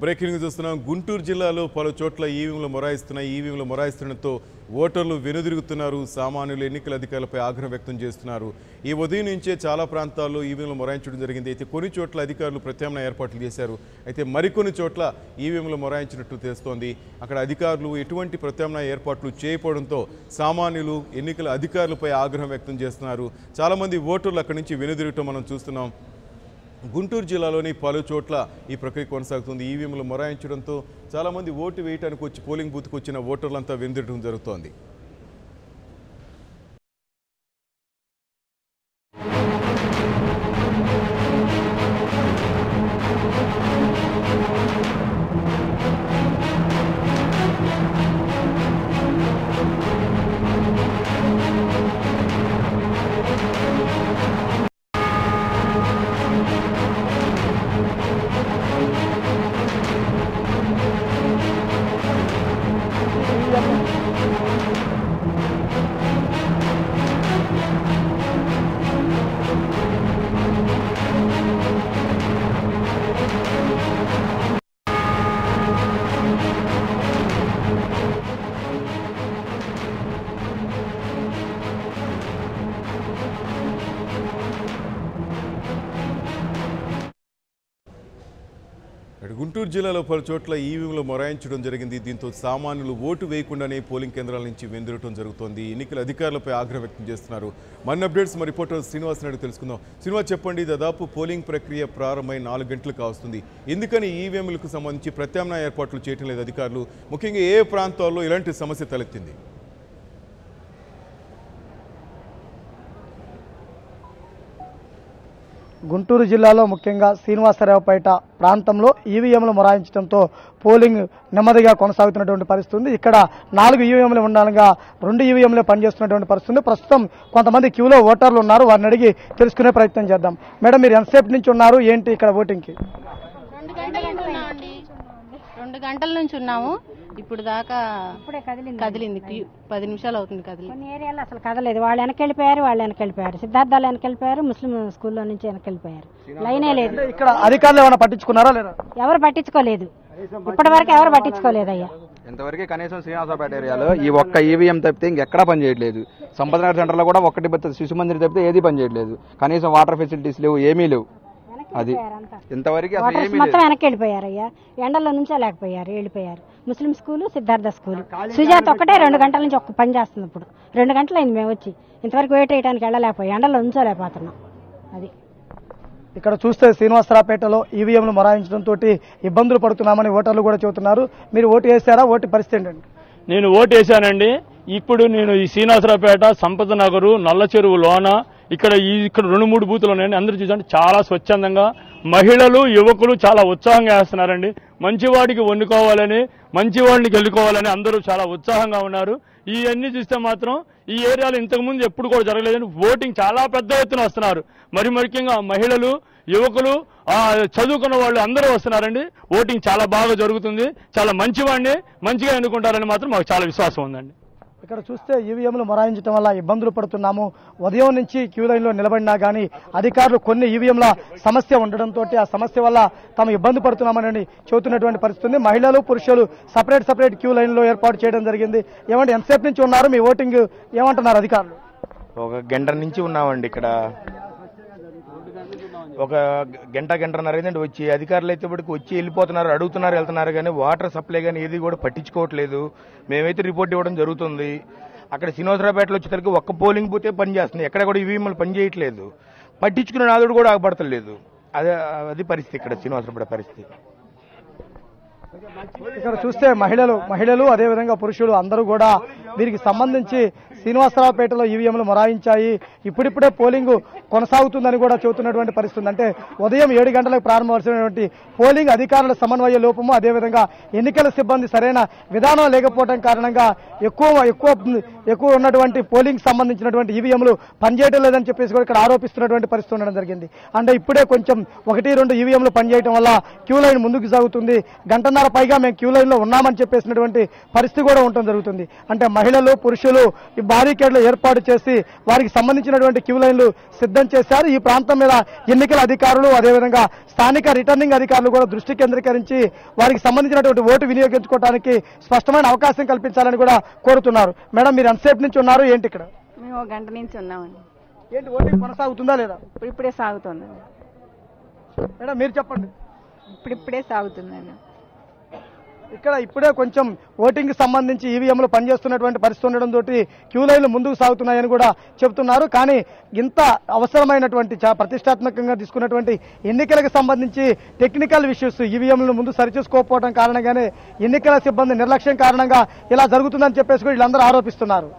Breaking news చూస్తున్నాం. గుంటూరు జిల్లాలో పలు చోట్ల ఈవీఎంలు మొరాయిస్తున్నాయి. ఈవీఎంలు మొరాయిస్తుండటంతో ఓటర్లు వెనుదిరుగుతున్నారు. సామాన్యులు ఎన్నికల అధికారులపై ఆగ్రహం వ్యక్తం చేస్తున్నారు. ఈ ఉదయం నుంచే చాలా ప్రాంతాల్లో ఈవీఎంలు మొరాయించడం జరిగింది. అయితే కొన్ని చోట్ల అధికారులు ప్రత్యామ్నాయ ఏర్పాట్లు చేశారు. అయితే మరికొన్ని చోట్ల ఈవీఎంలు మొరాయించినట్టు తెలుస్తోంది. అక్కడ అధికారులు ఎటువంటి ప్రత్యామ్నాయ ఏర్పాట్లు చేయకపోవడంతో సామాన్యులు ఎన్నికల అధికారులపై ఆగ్రహం వ్యక్తం చేస్తున్నారు. చాలామంది ఓటర్లు అక్కడి నుంచి వెనుదిరగటం మనం చూస్తున్నాం. గుంటూరు జిల్లాలోని పలు చోట్ల ఈ ప్రక్రియ కొనసాగుతుంది. ఈవీఎంలు మొరాయించడంతో చాలామంది ఓటు వేయడానికి వచ్చి పోలింగ్ బూత్కు వచ్చిన ఓటర్లంతా వెనుదిరగడం జరుగుతోంది. గుంటూరు జిల్లాలో పలు చోట్ల ఈవీఎంలు మొరాయించడం జరిగింది. దీంతో సామాన్యులు ఓటు వేయకుండానే పోలింగ్ కేంద్రాల నుంచి వెనుదిరగడం జరుగుతోంది. ఎన్నికల అధికారులపై ఆగ్రహం వ్యక్తం చేస్తున్నారు. మన అప్డేట్స్ మా రిపోర్టర్ శ్రీనివాస్ నాయుడు తెలుసుకుందాం. శ్రీనివాస్, చెప్పండి, దాదాపు పోలింగ్ ప్రక్రియ ప్రారంభమై 4 గంటలు కావస్తుంది. ఎందుకని ఈవీఎంలకు సంబంధించి ప్రత్యామ్నాయ ఏర్పాట్లు చేయటం లేదు అధికారులు? ముఖ్యంగా ఏ ప్రాంతాల్లో ఇలాంటి సమస్య తలెత్తింది? గుంటూరు జిల్లాలో ముఖ్యంగా శ్రీనివాసరావుపేట ప్రాంతంలో ఈవీఎంలు మొరాయించడంతో పోలింగ్ నెమ్మదిగా కొనసాగుతున్నటువంటి పరిస్థితి ఉంది. ఇక్కడ 4 ఈవీఎంలు ఉండగా 2 ఈవీఎంలే పనిచేస్తున్నటువంటి పరిస్థితి ఉంది. ప్రస్తుతం కొంతమంది క్యూలో ఓటర్లు ఉన్నారు, వారిని అడిగి తెలుసుకునే ప్రయత్నం చేద్దాం. మేడం, మీరు ఎంతసేపు నుంచి ఉన్నారు, ఏంటి ఇక్కడ ఓటింగ్కి? 2 గంటల నుంచి ఉన్నాము. ఇప్పుడు దాకా ఇప్పుడే కదిలింది 10 నిమిషాలు అవుతుంది కదిలి. కొన్ని ఏరియాలో అసలు కదలేదు. వాళ్ళు వెనకెళ్ళిపోయారు, సిద్ధార్థాలు వెనకెళ్ళిపోయారు, ముస్లిం స్కూల్లో నుంచి వెనకెళ్ళిపోయారు. లైనే లేదు. ఇక్కడ అధికారులు ఏమైనా పట్టించుకున్నారా లేదా? ఎవరు పట్టించుకోలేదు, ఇప్పటి వరకు ఎవరు పట్టించుకోలేదయ్యా. ఇంతవరకు కనీసం శ్రీనివాసరావుపేట ఏరియాలో ఈ ఒక్క ఈవీఎం తప్పితే ఇంకెక్కడా పనిచేయట్లేదు. సంపదనగర్ సెంటర్లో కూడా ఒక్కటి శిశు మందిర్ తప్పితే ఏది పనిచేయట్లేదు. కనీసం వాటర్ ఫెసిలిటీస్ లేవు, ఏమీ లేవు. అది ఇంతవరకు మొత్తం వెనక్కి వెళ్ళిపోయారయ్యా. ఎండల్లో నుంచో లేకపోయారు, వెళ్ళిపోయారు. ముస్లిం స్కూలు, సిద్ధార్థ స్కూలు, సుజాత ఒక్కటే 2 గంటల నుంచి ఒక్క పని చేస్తుంది. ఇప్పుడు 2 గంటలు అయింది మేము వచ్చి, ఇంతవరకు వెయిట్ చేయడానికి వెళ్ళలేకపోయాం, ఎండల్లో నుంచోలేకపోతున్నాం. అది ఇక్కడ చూస్తే శ్రీనివాసరావుపేటలో ఈవీఎంలు మొరాయించడంతో ఇబ్బందులు పడుతున్నామని ఓటర్లు కూడా చెబుతున్నారు. మీరు ఓటు వేశారా? ఓటు పరిస్థితి ఏంటండి? నేను ఓటు వేశానండి. ఇప్పుడు నేను ఈ శ్రీనివాసరావుపేట, సంపద నగరు, నల్ల చెరువు లోన ఇక్కడ 2-3 బూతులు ఉన్నాయండి. అందరూ చూసండి, చాలా స్వచ్ఛందంగా మహిళలు, యువకులు చాలా ఉత్సాహంగా వేస్తున్నారండి. మంచివాడికి వండుకోవాలని, మంచివాడిని గెలుకోవాలని అందరూ చాలా ఉత్సాహంగా ఉన్నారు. ఇవన్నీ చూస్తే మాత్రం ఈ ఏరియాలో ఇంతకుముందు ఎప్పుడు కూడా జరగలేదని ఓటింగ్ చాలా పెద్ద ఎత్తున వస్తున్నారు. మరి ముఖ్యంగా మహిళలు, యువకులు, చదువుకున్న వాళ్ళు అందరూ వస్తున్నారండి. ఓటింగ్ చాలా బాగా జరుగుతుంది. చాలా మంచివాడిని మంచిగా ఎన్నుకుంటారని మాత్రం మాకు చాలా విశ్వాసం ఉందండి. ఇక్కడ చూస్తే ఈవీఎంలు మొరాయించడం వల్ల ఇబ్బందులు పడుతున్నాము. ఉదయం నుంచి క్యూ లైన్లో నిలబడినా కానీ అధికారులు కొన్ని ఈవీఎంల సమస్య ఉండడంతో ఆ సమస్య వల్ల తాము ఇబ్బంది పడుతున్నామని చెబుతున్నటువంటి పరిస్థితి ఉంది. మహిళలు, పురుషులు సపరేట్ క్యూ లైన్లో ఏర్పాటు చేయడం జరిగింది. ఏమంటే ఎంతసేపు నుంచి ఉన్నారు? మీ ఓటింగ్ ఏమంటున్నారు అధికారులు? 1 గంట నుంచి ఉన్నామండి. ఇక్కడ 1 గంటన్నర అయిందండి వచ్చి. అధికారులు అయితే ఇప్పటికి వచ్చి వెళ్ళిపోతున్నారు, అడుగుతున్నారు, వెళ్తున్నారు, కానీ వాటర్ సప్లై కానీ ఏది కూడా పట్టించుకోవట్లేదు. మేమైతే రిపోర్ట్ ఇవ్వడం జరుగుతుంది. అక్కడ శ్రీనివాసరావుపేటలో వచ్చేసరికి ఒక్క పోలింగ్ బూతే పనిచేస్తుంది, ఎక్కడ కూడా ఈవీఎంలు పనిచేయట్లేదు. పట్టించుకునే నాదుడు కూడా ఆగపడతలేదు. అది పరిస్థితి ఇక్కడ శ్రీనివాసరావుపేట పరిస్థితి. ఇక్కడ చూస్తే మహిళలు అదేవిధంగా పురుషులు అందరూ కూడా వీరికి సంబంధించి శ్రీనివాసరావుపేటలో ఈవీఎంలు మొరాయించాయి, ఇప్పుడిప్పుడే పోలింగ్ కొనసాగుతుందని కూడా చెబుతున్నటువంటి పరిస్థితి. అంటే ఉదయం 7 గంటలకు ప్రారంభమవలసినటువంటి పోలింగ్ అధికారుల సమన్వయ లోపము, అదేవిధంగా ఎన్నికల సిబ్బంది సరైన విధానం లేకపోవడం కారణంగా ఎక్కువ ఉన్నటువంటి పోలింగ్ సంబంధించినటువంటి ఈవీఎంలు పనిచేయడం లేదని చెప్పేసి కూడా ఇక్కడ ఆరోపిస్తున్నటువంటి పరిస్థితి ఉండడం జరిగింది. అంటే ఇప్పుడే కొంచెం 1-2 ఈవీఎంలు పనిచేయడం వల్ల క్యూ లైన్ ముందుకు సాగుతుంది. గంటన్నర పైగా మేము క్యూ లైన్ లో ఉన్నామని చెప్పేసినటువంటి పరిస్థితి కూడా ఉండటం జరుగుతుంది. అంటే మహిళలు, పురుషులు బారికేడ్లు ఏర్పాటు చేసి వారికి సంబంధించినటువంటి క్యూ లైన్లు సిద్ధం చేశారు. ఈ ప్రాంతం మీద ఎన్నికల అధికారులు అదేవిధంగా స్థానిక రిటర్నింగ్ అధికారులు కూడా దృష్టి కేంద్రీకరించి వారికి సంబంధించినటువంటి ఓటు వినియోగించుకోవడానికి స్పష్టమైన అవకాశం కల్పించాలని కూడా కోరుతున్నారు. మేడం, మీరు ఎంతసేపు నుంచి ఉన్నారు ఏంటి ఇక్కడ? మేము 1 గంట నుంచి ఉన్నామండి. ఏంటి ఓటింగ్ కొనసాగుతుందా లేదా? ఇప్పుడే సాగుతుంది మేడం, మీరు చెప్పండి. ఇప్పుడిప్పుడే సాగుతుందండి. ఇక్కడ ఇప్పుడే కొంచెం ఓటింగ్ కి సంబంధించి ఈవీఎంలు పనిచేస్తున్నటువంటి పరిస్థితి ఉండడంతో క్యూ లైన్లు ముందుకు సాగుతున్నాయని కూడా చెబుతున్నారు. కానీ ఇంత అవసరమైనటువంటి ప్రతిష్టాత్మకంగా తీసుకున్నటువంటి ఎన్నికలకు సంబంధించి టెక్నికల్ ఇష్యూస్ ఈవీఎంలను ముందు సరిచేసుకోకపోవడం కారణంగానే ఎన్నికల సిబ్బంది నిర్లక్ష్యం కారణంగా ఇలా జరుగుతుందని చెప్పేసి కూడా వీళ్ళందరూ ఆరోపిస్తున్నారు.